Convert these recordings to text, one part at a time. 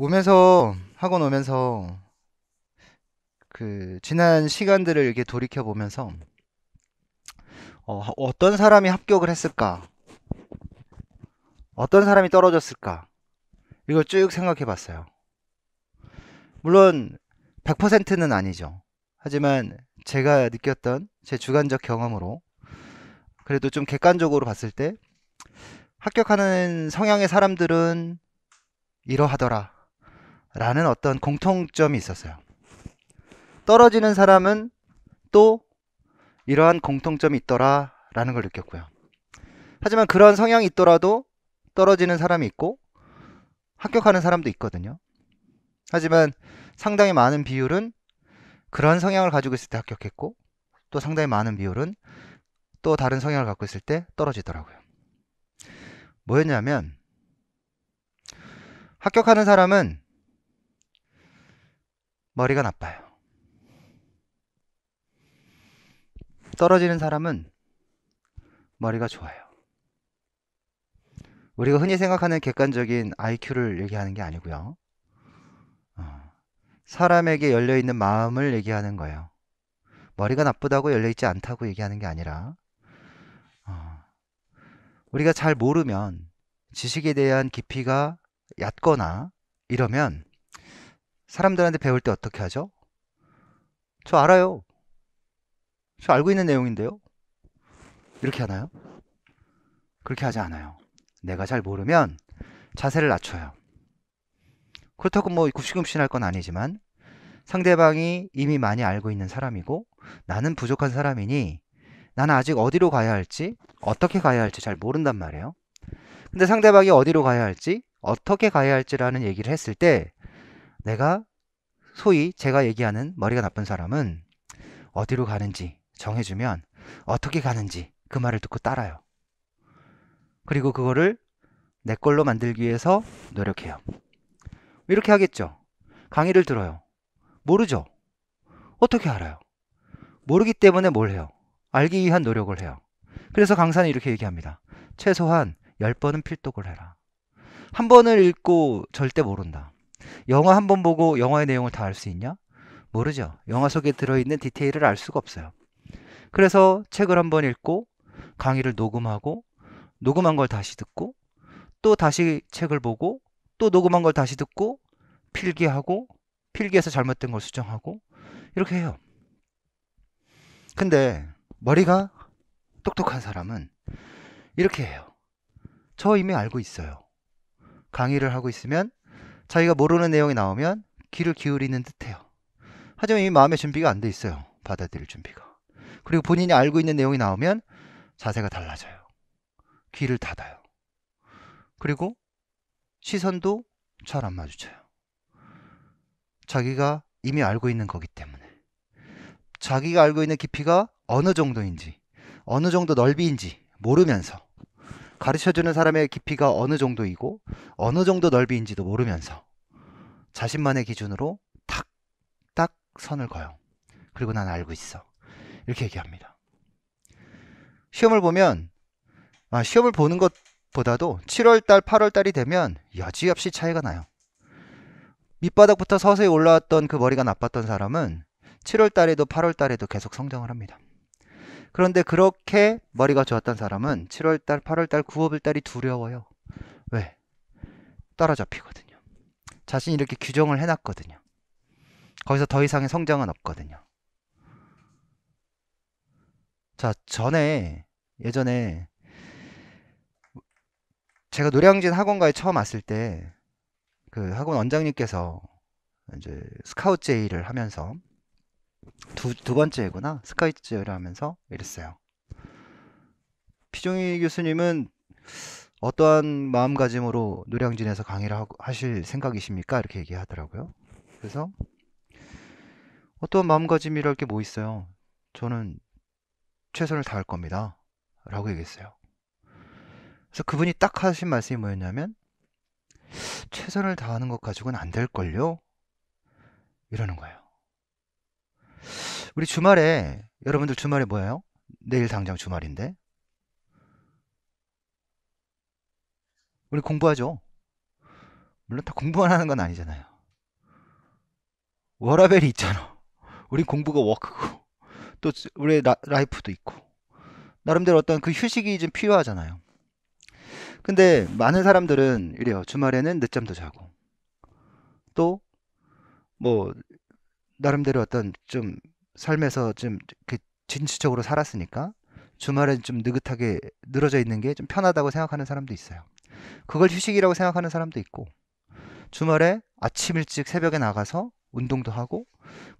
오면서 학원 오면서 지난 시간들을 이렇게 돌이켜 보면서 어떤 사람이 합격을 했을까? 어떤 사람이 떨어졌을까? 이걸 쭉 생각해 봤어요. 물론 100%는 아니죠. 하지만 제가 느꼈던 제 주관적 경험으로 그래도 좀 객관적으로 봤을 때 합격하는 성향의 사람들은 이러하더라 라는 어떤 공통점이 있었어요. 떨어지는 사람은 또 이러한 공통점이 있더라 라는 걸 느꼈고요. 하지만 그런 성향이 있더라도 떨어지는 사람이 있고 합격하는 사람도 있거든요. 하지만 상당히 많은 비율은 그런 성향을 가지고 있을 때 합격했고 또 상당히 많은 비율은 또 다른 성향을 갖고 있을 때 떨어지더라고요. 뭐였냐면 합격하는 사람은 머리가 나빠요. 떨어지는 사람은 머리가 좋아요. 우리가 흔히 생각하는 객관적인 IQ를 얘기하는 게 아니고요. 사람에게 열려있는 마음을 얘기하는 거예요. 머리가 나쁘다고 열려있지 않다고 얘기하는 게 아니라 어, 우리가 잘 모르면 지식에 대한 깊이가 얕거나 이러면 사람들한테 배울 때 어떻게 하죠? 저 알아요. 저 알고 있는 내용인데요. 이렇게 하나요? 그렇게 하지 않아요. 내가 잘 모르면 자세를 낮춰요. 그렇다고 뭐 굽신굽신할 건 아니지만 상대방이 이미 많이 알고 있는 사람이고 나는 부족한 사람이니 나는 아직 어디로 가야 할지 어떻게 가야 할지 잘 모른단 말이에요. 근데 상대방이 어디로 가야 할지 어떻게 가야 할지라는 얘기를 했을 때 내가 소위 제가 얘기하는 머리가 나쁜 사람은 어디로 가는지 정해주면 어떻게 가는지 그 말을 듣고 따라요. 그리고 그거를 내 걸로 만들기 위해서 노력해요. 이렇게 하겠죠. 강의를 들어요. 모르죠. 어떻게 알아요? 모르기 때문에 뭘 해요? 알기 위한 노력을 해요. 그래서 강사는 이렇게 얘기합니다. 최소한 10번은 필독을 해라. 한 번을 읽고 절대 모른다. 영화 한 번 보고 영화의 내용을 다 알 수 있냐? 모르죠. 영화 속에 들어있는 디테일을 알 수가 없어요. 그래서 책을 한 번 읽고 강의를 녹음하고 녹음한 걸 다시 듣고 또 다시 책을 보고 또 녹음한 걸 다시 듣고 필기하고 필기해서 잘못된 걸 수정하고 이렇게 해요. 근데 머리가 똑똑한 사람은 이렇게 해요. 저 이미 알고 있어요. 강의를 하고 있으면 자기가 모르는 내용이 나오면 귀를 기울이는 듯해요. 하지만 이미 마음의 준비가 안 돼 있어요. 받아들일 준비가. 그리고 본인이 알고 있는 내용이 나오면 자세가 달라져요. 귀를 닫아요. 그리고 시선도 잘 안 마주쳐요. 자기가 이미 알고 있는 거기 때문에. 자기가 알고 있는 깊이가 어느 정도인지, 어느 정도 넓이인지 모르면서 가르쳐주는 사람의 깊이가 어느 정도이고 어느 정도 넓이인지도 모르면서 자신만의 기준으로 탁딱 선을 그어요. 그리고 난 알고 있어. 이렇게 얘기합니다. 시험을 보면 시험을 보는 것보다도 7월달, 8월달이 되면 여지없이 차이가 나요. 밑바닥부터 서서히 올라왔던 그 머리가 나빴던 사람은 7월달에도 8월달에도 계속 성장을 합니다. 그런데 그렇게 머리가 좋았던 사람은 7월달, 8월달, 9월달이 두려워요. 왜? 따라잡히거든요. 자신이 이렇게 규정을 해놨거든요. 거기서 더 이상의 성장은 없거든요. 자, 예전에 제가 노량진 학원가에 처음 왔을 때 그 학원 원장님께서 이제 스카우트 제의를 하면서 두 번째구나. 스카우트 제의를 하면서 이랬어요. 피종희 교수님은 어떠한 마음가짐으로 노량진에서 강의를 하실 생각이십니까? 이렇게 얘기하더라고요. 그래서 어떠한 마음가짐이랄 게 뭐 있어요. 저는 최선을 다할 겁니다. 라고 얘기했어요. 그래서 그분이 딱 하신 말씀이 뭐였냐면 최선을 다하는 것 가지고는 안 될걸요? 이러는 거예요. 우리 주말에 여러분들 주말에 뭐예요? 내일 당장 주말인데 우리 공부하죠. 물론 다 공부만 하는 건 아니잖아요. 워라밸이 있잖아. 우린 공부가 워크고 또 우리 라이프도 있고 나름대로 어떤 그 휴식이 좀 필요하잖아요. 근데 많은 사람들은 이래요. 주말에는 늦잠도 자고 또 뭐 나름대로 어떤 좀 삶에서 좀 그 진취적으로 살았으니까 주말엔 좀 느긋하게 늘어져 있는 게 좀 편하다고 생각하는 사람도 있어요. 그걸 휴식이라고 생각하는 사람도 있고 주말에 아침 일찍 새벽에 나가서 운동도 하고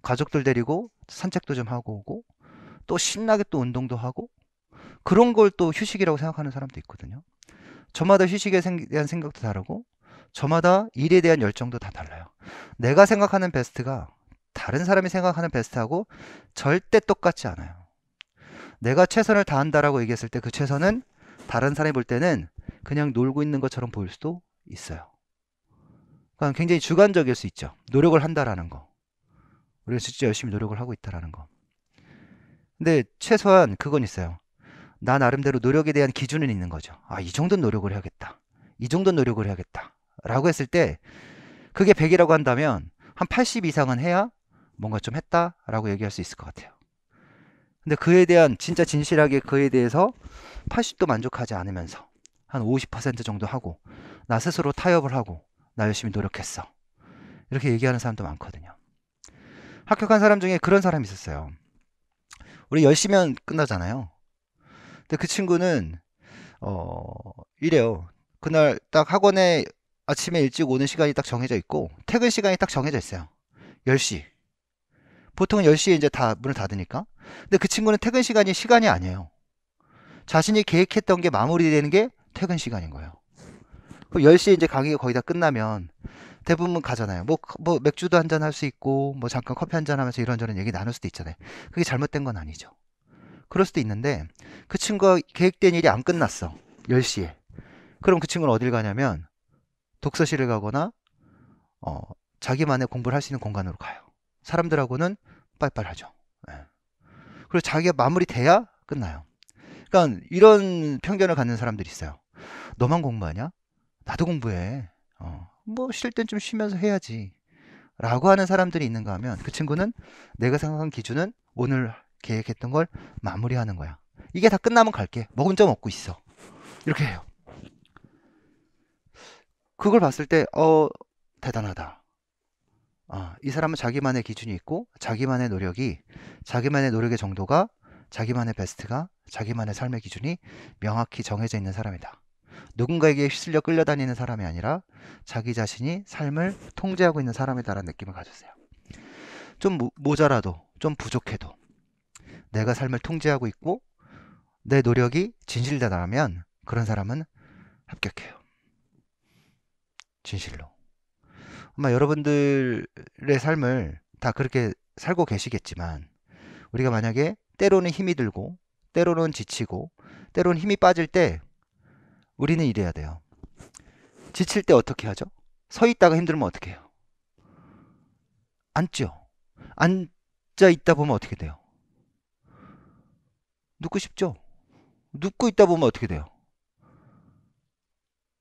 가족들 데리고 산책도 좀 하고 오고 또 신나게 또 운동도 하고 그런 걸 또 휴식이라고 생각하는 사람도 있거든요. 저마다 휴식에 대한 생각도 다르고 저마다 일에 대한 열정도 다 달라요. 내가 생각하는 베스트가 다른 사람이 생각하는 베스트하고 절대 똑같지 않아요. 내가 최선을 다한다라고 얘기했을 때 그 최선은 다른 사람이 볼 때는 그냥 놀고 있는 것처럼 보일 수도 있어요. 그러니까 굉장히 주관적일 수 있죠. 노력을 한다라는 거. 우리가 진짜 열심히 노력을 하고 있다라는 거. 근데 최소한 그건 있어요. 나 나름대로 노력에 대한 기준은 있는 거죠. 아, 이 정도는 노력을 해야겠다. 이 정도는 노력을 해야겠다. 라고 했을 때 그게 100이라고 한다면 한 80 이상은 해야 뭔가 좀 했다라고 얘기할 수 있을 것 같아요. 근데 그에 대한 진짜 진실하게 그에 대해서 80도 만족하지 않으면서 한 50% 정도 하고 나 스스로 타협을 하고 나 열심히 노력했어. 이렇게 얘기하는 사람도 많거든요. 합격한 사람 중에 그런 사람이 있었어요. 우리 열심히 하면 끝나잖아요. 근데 그 친구는 이래요. 그날 딱 학원에 아침에 일찍 오는 시간이 딱 정해져 있고 퇴근 시간이 딱 정해져 있어요. 10시. 보통은 10시에 이제 다 문을 닫으니까. 근데 그 친구는 퇴근 시간이 아니에요. 자신이 계획했던 게 마무리되는 게 퇴근 시간인 거예요. 그럼 10시에 이제 강의가 거의 다 끝나면 대부분 가잖아요. 뭐 맥주도 한잔 할 수 있고, 뭐 잠깐 커피 한잔 하면서 이런저런 얘기 나눌 수도 있잖아요. 그게 잘못된 건 아니죠. 그럴 수도 있는데, 그 친구가 계획된 일이 안 끝났어. 10시에. 그럼 그 친구는 어딜 가냐면, 독서실을 가거나, 어, 자기만의 공부를 할 수 있는 공간으로 가요. 사람들하고는 빨빨 하죠. 예. 그리고 자기가 마무리돼야 끝나요. 그러니까 이런 편견을 갖는 사람들이 있어요. 너만 공부하냐? 나도 공부해. 뭐 쉴 땐 좀 쉬면서 해야지. 라고 하는 사람들이 있는가 하면 그 친구는 내가 생각한 기준은 오늘 계획했던 걸 마무리하는 거야. 이게 다 끝나면 갈게. 먹은 점 먹고 있어. 이렇게 해요. 그걸 봤을 때 대단하다. 이 사람은 자기만의 기준이 있고 자기만의 노력의 정도가 자기만의 베스트가 자기만의 삶의 기준이 명확히 정해져 있는 사람이다. 누군가에게 휩쓸려 끌려다니는 사람이 아니라 자기 자신이 삶을 통제하고 있는 사람이다라는 느낌을 가졌어요. 좀 모자라도 좀 부족해도 내가 삶을 통제하고 있고 내 노력이 진실되다면 그런 사람은 합격해요. 진실로. 아마 여러분들의 삶을 다 그렇게 살고 계시겠지만 우리가 만약에 때로는 힘이 들고 때로는 지치고 때로는 힘이 빠질 때 우리는 이래야 돼요. 지칠 때 어떻게 하죠? 서 있다가 힘들면 어떻게 해요? 앉죠. 앉아 있다 보면 어떻게 돼요? 눕고 싶죠? 눕고 있다 보면 어떻게 돼요?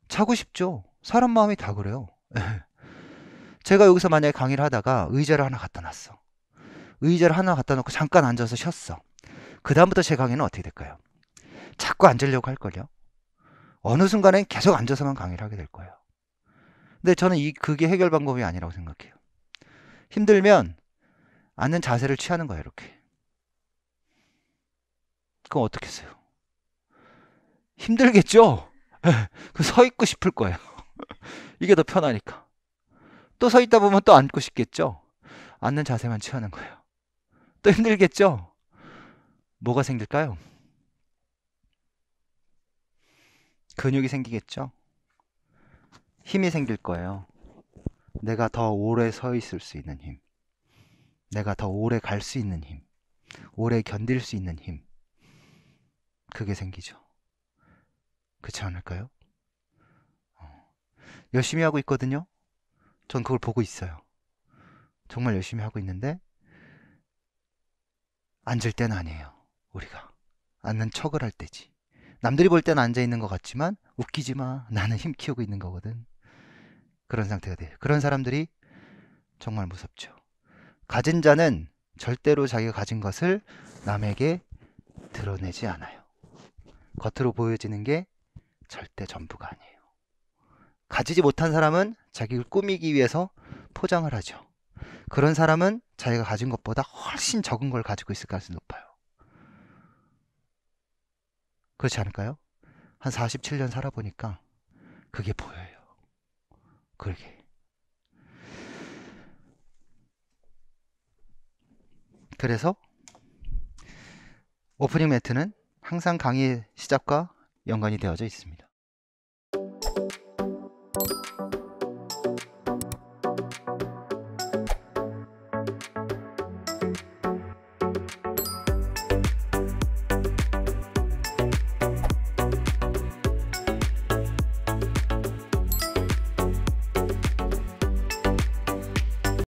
자고 싶죠? 사람 마음이 다 그래요. 제가 여기서 만약에 강의를 하다가 의자를 하나 갖다 놨어. 의자를 하나 갖다 놓고 잠깐 앉아서 쉬었어. 그 다음부터 제 강의는 어떻게 될까요? 자꾸 앉으려고 할걸요? 어느 순간엔 계속 앉아서만 강의를 하게 될 거예요. 근데 저는 그게 해결 방법이 아니라고 생각해요. 힘들면 앉는 자세를 취하는 거예요, 이렇게. 그럼 어떻게 했어요? 힘들겠죠? 서 있고 싶을 거예요. 이게 더 편하니까. 또 서 있다 보면 또 앉고 싶겠죠? 앉는 자세만 취하는 거예요. 또 힘들겠죠? 뭐가 생길까요? 근육이 생기겠죠? 힘이 생길 거예요. 내가 더 오래 서 있을 수 있는 힘. 내가 더 오래 갈 수 있는 힘. 오래 견딜 수 있는 힘. 그게 생기죠. 그렇지 않을까요? 열심히 하고 있거든요. 전 그걸 보고 있어요. 정말 열심히 하고 있는데 앉을 땐 아니에요. 우리가 앉는 척을 할 때지. 남들이 볼 때는 앉아 있는 것 같지만 웃기지 마. 나는 힘 키우고 있는 거거든. 그런 상태가 돼요. 그런 사람들이 정말 무섭죠. 가진 자는 절대로 자기가 가진 것을 남에게 드러내지 않아요. 겉으로 보여지는 게 절대 전부가 아니에요. 가지지 못한 사람은 자기를 꾸미기 위해서 포장을 하죠. 그런 사람은 자기가 가진 것보다 훨씬 적은 걸 가지고 있을 가능성이 높아요. 그렇지 않을까요? 한 47년 살아보니까 그게 보여요. 그게. 그래서 오프닝 멘트는 항상 강의 시작과 연관이 되어져 있습니다.